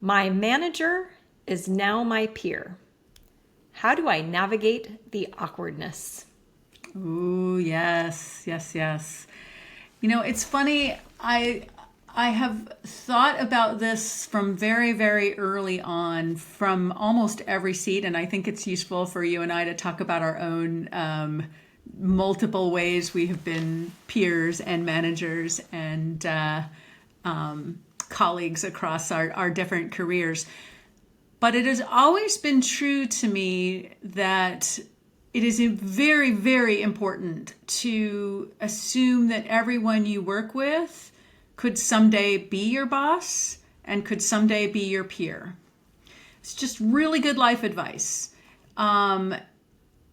My manager is now my peer. How do I navigate the awkwardness? Ooh, yes, yes, yes. It's funny. I have thought about this from very, very early on, from almost every seat, and I think it's useful for you and I to talk about our own multiple ways we have been peers and managers and colleagues across our different careers. But it has always been true to me that it is very, very important to assume that everyone you work with could someday be your boss and could someday be your peer. It's just really good life advice. It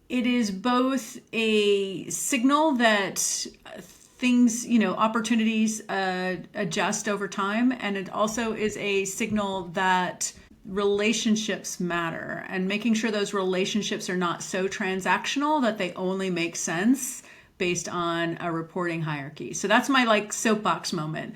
is both a signal that things, opportunities adjust over time, and it also is a signal that relationships matter, and making sure those relationships are not so transactional that they only make sense based on a reporting hierarchy. So that's my soapbox moment.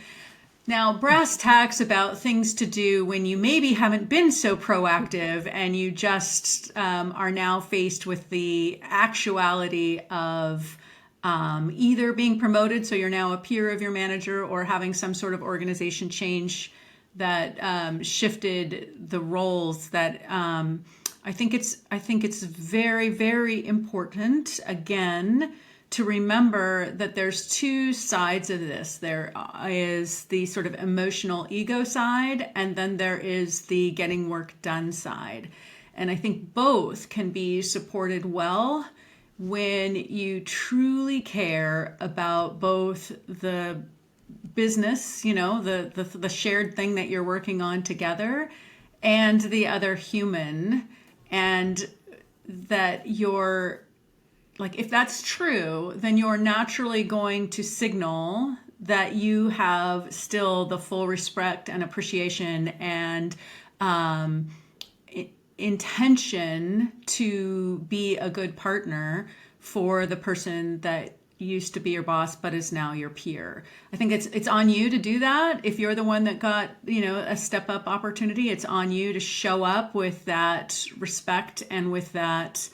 Now, brass tacks about things to do when you maybe haven't been so proactive and you just are now faced with the actuality of either being promoted, so you're now a peer of your manager, or having some sort of organization change that shifted the roles. That I think it's very, very important, again, to remember that there's two sides of this. There is the sort of emotional ego side, and then there is the getting work done side. And I think both can be supported well when you truly care about both the business, the shared thing that you're working on together, and the other human. And that you're if that's true, then you're naturally going to signal that you have still the full respect and appreciation and intention to be a good partner for the person that used to be your boss but is now your peer. I think it's on you to do that. If you're the one that got, a step up opportunity, it's on you to show up with that respect and with that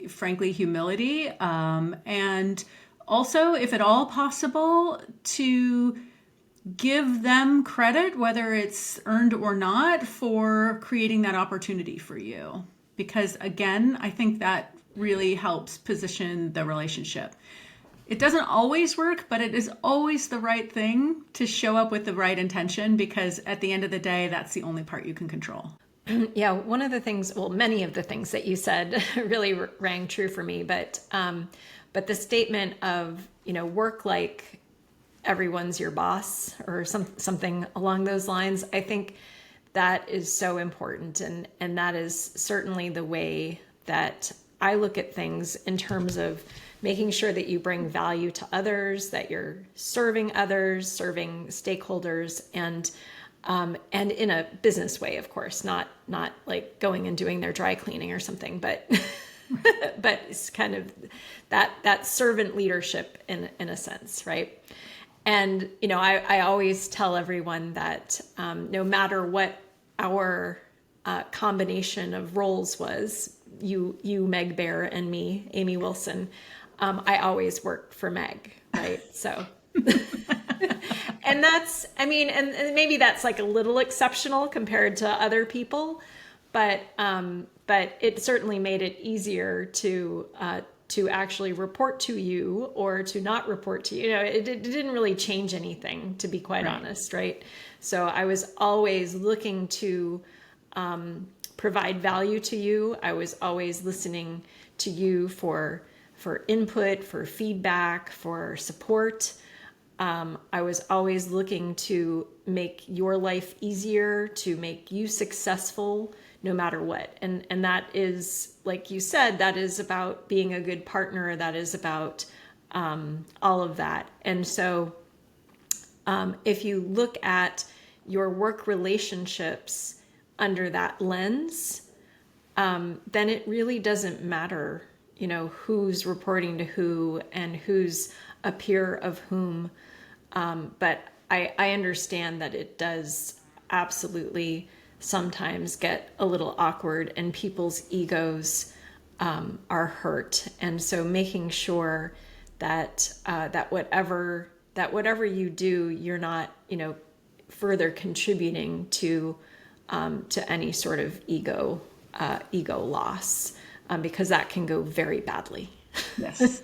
frankly, humility. And also, if at all possible, to give them credit, whether it's earned or not, for creating that opportunity for you. Because again, I think that really helps position the relationship. It doesn't always work, but it is always the right thing to show up with the right intention, because at the end of the day, that's the only part you can control. Yeah, one of the things, well, many of the things that you said really rang true for me, but the statement of, work like everyone's your boss, or something along those lines, I think that is so important, and that is certainly the way that I look at things, in terms of making sure that you bring value to others, that you're serving others, serving stakeholders, and in a business way, of course, not like going and doing their dry cleaning or something, but but it's kind of that servant leadership in a sense, right? And I always tell everyone that no matter what our combination of roles was, you Meg Bear and me, Amy Wilson, I always worked for Meg, right? So. And that's, and maybe that's like a little exceptional compared to other people, but it certainly made it easier to actually report to you or to not report to you. It didn't really change anything, to be quite honest, right? So I was always looking to provide value to you. I was always listening to you for input, for feedback, for support. I was always looking to make your life easier, to make you successful, no matter what. And that is, like you said, that is about being a good partner. That is about all of that. And so if you look at your work relationships under that lens, then it really doesn't matter, who's reporting to who and who's a peer of whom. But I understand that it does absolutely sometimes get a little awkward and people's egos are hurt. And so making sure that whatever you do, you're not, further contributing to any sort of ego loss, because that can go very badly. Yes.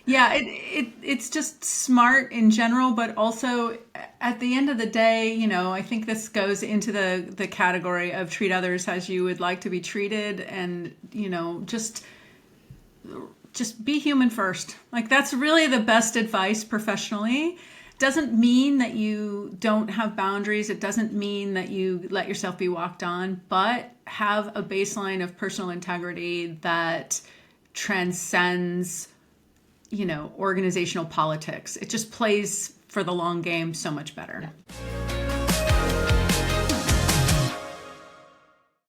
Yeah, it's just smart in general, but also at the end of the day, I think this goes into the category of treat others as you would like to be treated, and just be human first. Like, that's really the best advice professionally. Doesn't mean that you don't have boundaries. It doesn't mean that you let yourself be walked on, but have a baseline of personal integrity that transcends, organizational politics. It just plays for the long game so much better. Yeah.